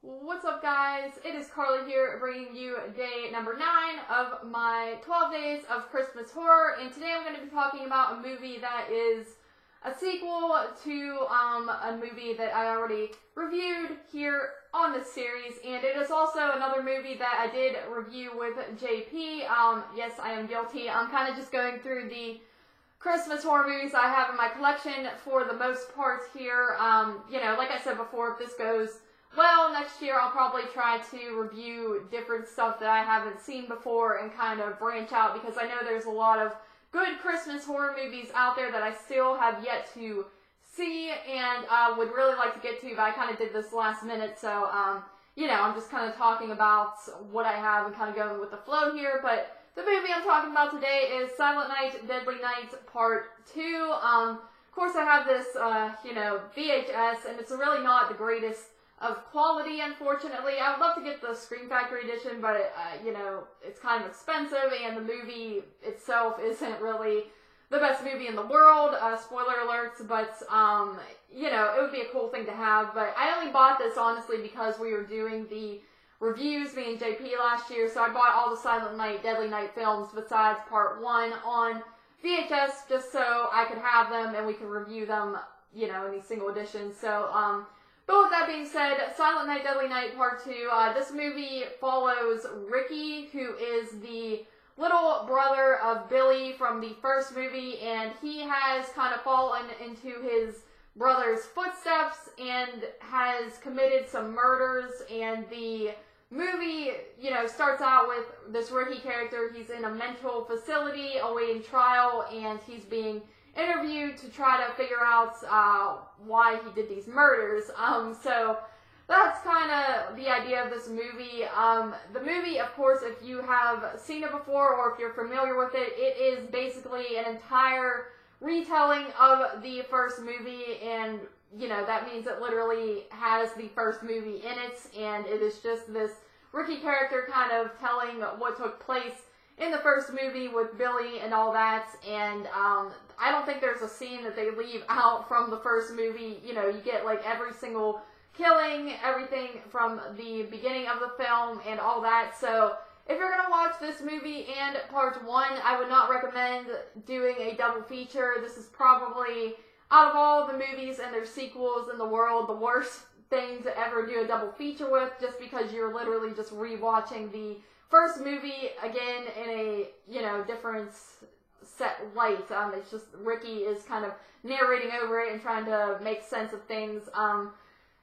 What's up, guys? It is Carly here, bringing you day number 9 of my 12 days of Christmas horror, and today I'm going to be talking about a movie that is a sequel to a movie that I already reviewed here on this series, and it is also another movie that I did review with JP. Yes, I am guilty. I'm kind of just going through the Christmas horror movies I have in my collection for the most part here. Like I said before, if this goes well, next year I'll probably try to review different stuff that I haven't seen before and kind of branch out, because I know there's a lot of good Christmas horror movies out there that I still have yet to see and would really like to get to, but I kind of did this last minute, so, I'm just kind of talking about what I have and kind of going with the flow here. But the movie I'm talking about today is Silent Night, Deadly Night Part 2. Of course I have this, VHS, and it's really not the greatest of quality, unfortunately. I would love to get the Scream Factory edition, but, it's kind of expensive, and the movie itself isn't really the best movie in the world, spoiler alerts, but, it would be a cool thing to have. But I only bought this, honestly, because we were doing the reviews, me and JP, last year, so I bought all the Silent Night, Deadly Night films besides Part 1 on VHS, just so I could have them, and we could review them, in these single editions. So, but with that being said, Silent Night, Deadly Night Part 2, this movie follows Ricky, who is the little brother of Billy from the first movie, and he has kind of fallen into his brother's footsteps and has committed some murders. And the movie, starts out with this Ricky character. He's in a mental facility awaiting trial, and he's being interviewed to try to figure out why he did these murders. So that's kind of the idea of this movie. The movie, of course, if you have seen it before or if you're familiar with it, it is basically an entire retelling of the first movie, and that means it literally has the first movie in it, and it is just this Ricky character kind of telling what took place in the first movie with Billy and all that. And I don't think there's a scene that they leave out from the first movie. You get like every single killing, everything from the beginning of the film and all that. So if you're going to watch this movie and Part 1, I would not recommend doing a double feature. This is probably, out of all the movies and their sequels in the world, the worst thing to ever do a double feature with, just because you're literally just rewatching the first movie again in a, different set light. It's just Ricky is kind of narrating over it and trying to make sense of things.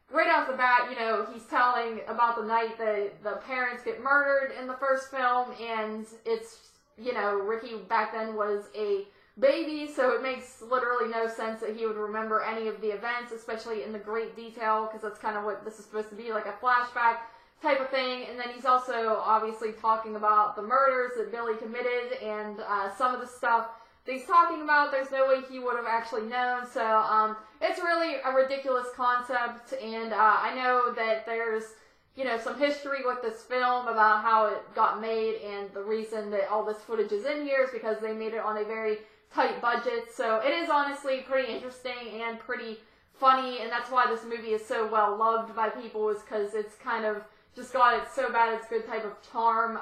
Right off the bat, he's telling about the night that the parents get murdered in the first film, and it's, Ricky back then was a baby, so it makes literally no sense that he would remember any of the events, especially in the great detail, because that's kind of what this is supposed to be, like a flashback type of thing. And then he's also obviously talking about the murders that Billy committed, and some of the stuff that he's talking about, there's no way he would have actually known. So it's really a ridiculous concept, and I know that there's some history with this film about how it got made, and the reason that all this footage is in here is because they made it on a very tight budget. So it is honestly pretty interesting and pretty funny, and that's why this movie is so well loved by people, is because it's kind of just got it so bad it's good type of charm.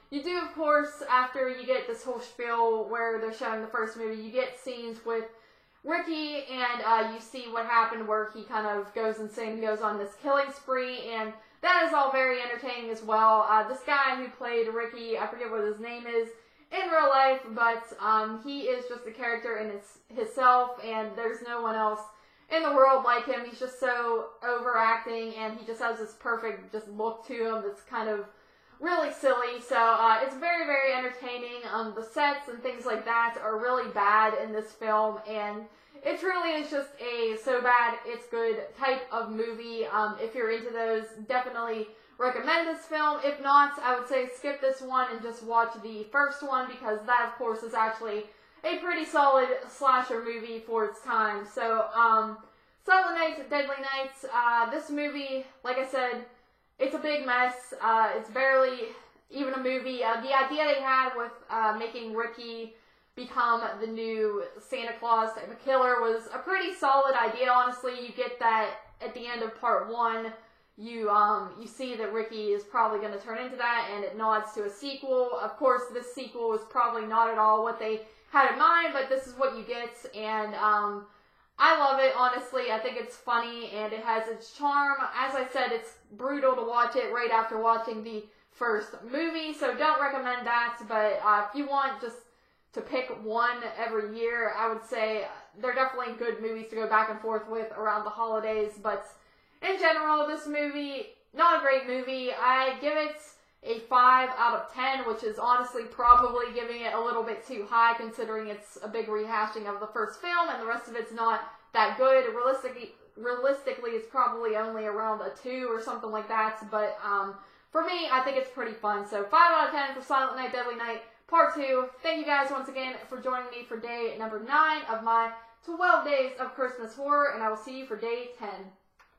You do, of course, after you get this whole spiel where they're showing the first movie, you get scenes with Ricky, and you see what happened where he kind of goes insane and goes on this killing spree, and that is all very entertaining as well. This guy who played Ricky, I forget what his name is in real life, but he is just a character in himself, and there's no one else in the world like him. He's just so overacting, and he just has this perfect just look to him that's kind of really silly. So it's very, very entertaining. The sets and things like that are really bad in this film, and it truly is just a so bad it's good type of movie. If you're into those, definitely recommend this film. If not, I would say skip this one and just watch the first one, because that, of course, is actually a pretty solid slasher movie for its time. So, Silent Night, Deadly Nights, this movie, like I said, it's a big mess. It's barely even a movie. The idea they had with making Ricky become the new Santa Claus type of killer was a pretty solid idea, honestly. You get that at the end of Part 1, you see that Ricky is probably going to turn into that, and it nods to a sequel. Of course, this sequel was probably not at all what they had in mind, but this is what you get, and I love it, honestly. I think it's funny, and it has its charm. As I said, it's brutal to watch it right after watching the first movie, so don't recommend that, but if you want just to pick one every year, I would say they're definitely good movies to go back and forth with around the holidays, but in general, this movie, not a great movie. I give it a 5 out of 10, which is honestly probably giving it a little bit too high considering it's a big rehashing of the first film and the rest of it's not that good. Realistically, it's probably only around a 2 or something like that, but for me, I think it's pretty fun. So 5 out of 10 for Silent Night, Deadly Night, Part 2. Thank you guys once again for joining me for day number 9 of my 12 Days of Christmas Horror, and I will see you for day 10.